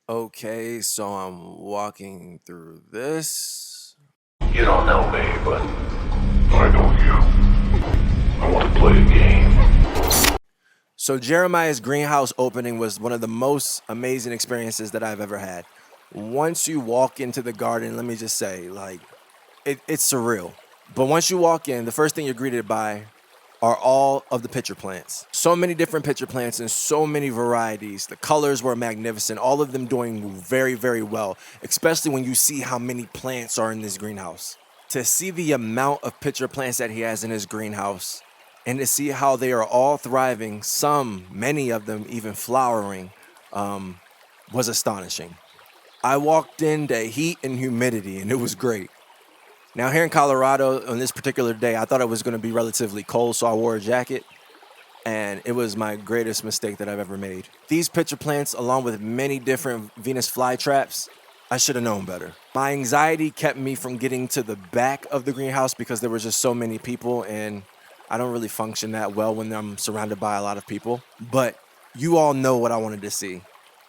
Okay, so I'm walking through this. You don't know me, but I know you. I want to play a game. So Jeremiah's greenhouse opening was one of the most amazing experiences that I've ever had. Once you walk into the garden, let me just say, it's surreal. But once you walk in, the first thing you're greeted by are all of the pitcher plants. So many different pitcher plants and so many varieties. The colors were magnificent, all of them doing very, very well, especially when you see how many plants are in this greenhouse. To see the amount of pitcher plants that he has in his greenhouse and to see how they are all thriving, many of them even flowering, was astonishing. I walked into heat and humidity and it was great. Now, here in Colorado, on this particular day, I thought it was going to be relatively cold, so I wore a jacket, and it was my greatest mistake that I've ever made. These pitcher plants, along with many different Venus flytraps, I should have known better. My anxiety kept me from getting to the back of the greenhouse because there were just so many people, and I don't really function that well when I'm surrounded by a lot of people. But you all know what I wanted to see.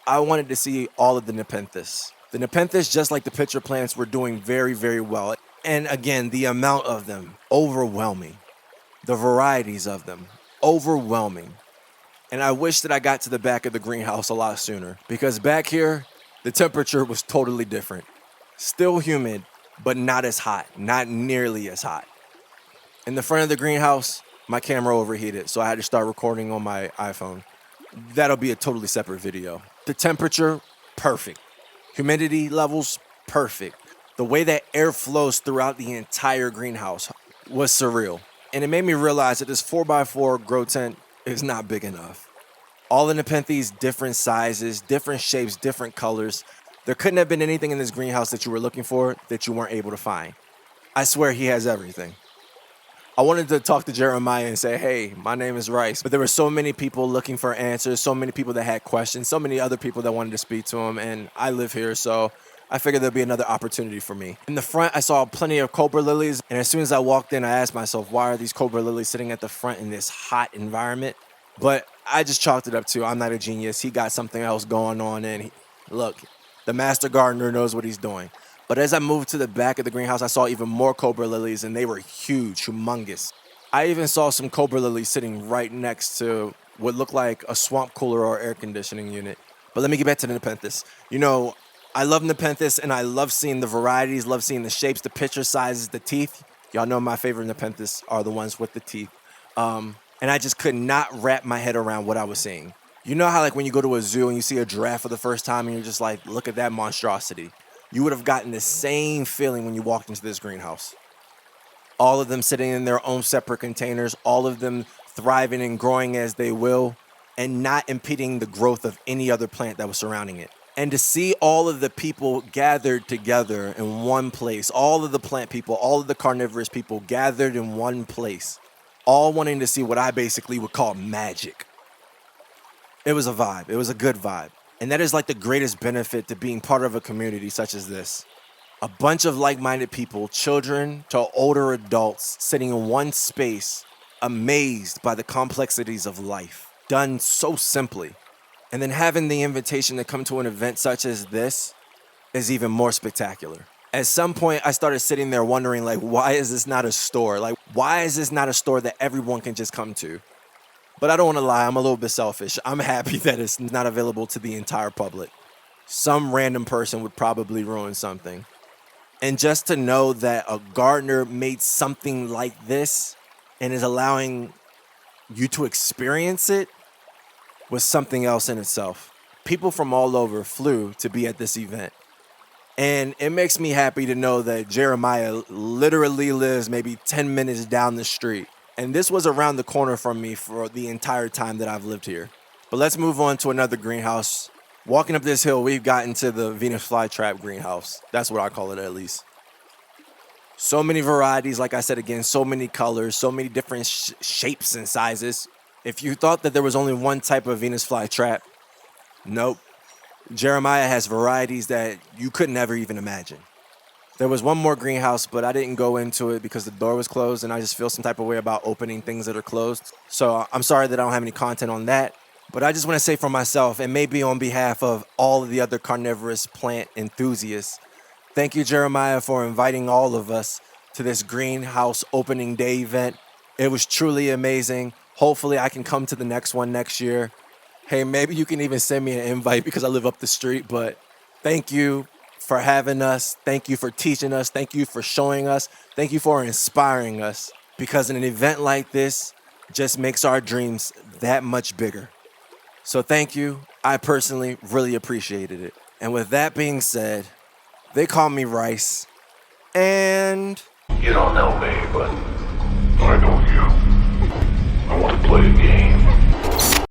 I wanted to see all of the Nepenthes. The Nepenthes, just like the pitcher plants, were doing very, very well. And again, the amount of them, overwhelming. The varieties of them, overwhelming. And I wish that I got to the back of the greenhouse a lot sooner because back here, the temperature was totally different. Still humid, but not as hot, not nearly as hot. In the front of the greenhouse, my camera overheated, so I had to start recording on my iPhone. That'll be a totally separate video. The temperature, perfect. Humidity levels, perfect. The way that air flows throughout the entire greenhouse was surreal. And it made me realize that this 4x4 grow tent is not big enough. All the Nepenthes, different sizes, different shapes, different colors. There couldn't have been anything in this greenhouse that you were looking for that you weren't able to find. I swear he has everything. I wanted to talk to Jeremiah and say, hey, my name is Rice. But there were so many people looking for answers, so many people that had questions, so many other people that wanted to speak to him. And I live here, so I figured there'd be another opportunity for me. In the front, I saw plenty of cobra lilies. And as soon as I walked in, I asked myself, why are these cobra lilies sitting at the front in this hot environment? But I just chalked it up to, I'm not a genius. He got something else going on. And look, the master gardener knows what he's doing. But as I moved to the back of the greenhouse, I saw even more cobra lilies, and they were huge, humongous. I even saw some cobra lilies sitting right next to what looked like a swamp cooler or air conditioning unit. But let me get back to the Nepenthes. You know, I love Nepenthes, and I love seeing the varieties, love seeing the shapes, the picture sizes, the teeth. Y'all know my favorite Nepenthes are the ones with the teeth. And I just could not wrap my head around what I was seeing. You know how like when you go to a zoo and you see a giraffe for the first time and you're just like, look at that monstrosity. You would have gotten the same feeling when you walked into this greenhouse. All of them sitting in their own separate containers, all of them thriving and growing as they will, and not impeding the growth of any other plant that was surrounding it. And to see all of the people gathered together in one place, all of the plant people, all of the carnivorous people gathered in one place, all wanting to see what I basically would call magic. It was a vibe. It was a good vibe. And that is like the greatest benefit to being part of a community such as this. A bunch of like-minded people, children to older adults, sitting in one space, amazed by the complexities of life, done so simply. And then having the invitation to come to an event such as this is even more spectacular. At some point, I started sitting there wondering, like, why is this not a store? Like, why is this not a store that everyone can just come to? But I don't want to lie, I'm a little bit selfish. I'm happy that it's not available to the entire public. Some random person would probably ruin something. And just to know that a gardener made something like this and is allowing you to experience it was something else in itself. People from all over flew to be at this event. And it makes me happy to know that Jeremiah literally lives maybe 10 minutes down the street. And this was around the corner from me for the entire time that I've lived here. But let's move on to another greenhouse. Walking up this hill, we've gotten to the Venus flytrap greenhouse. That's what I call it, at least. So many varieties, like I said again, so many colors, so many different shapes and sizes. If you thought that there was only one type of Venus flytrap, nope. Jeremiah has varieties that you could never even imagine. There was one more greenhouse, but I didn't go into it because the door was closed, and I just feel some type of way about opening things that are closed. So I'm sorry that I don't have any content on that. But I just want to say for myself, and maybe on behalf of all of the other carnivorous plant enthusiasts, thank you, Jeremiah, for inviting all of us to this greenhouse opening day event. It was truly amazing. Hopefully, I can come to the next one next year. Hey, maybe you can even send me an invite because I live up the street. But thank you for having us. Thank you for teaching us. Thank you for showing us. Thank you for inspiring us. Because an event like this just makes our dreams that much bigger. So thank you. I personally really appreciated it. And with that being said, they call me Rice. And You don't know me, but I know you. I want to play a game.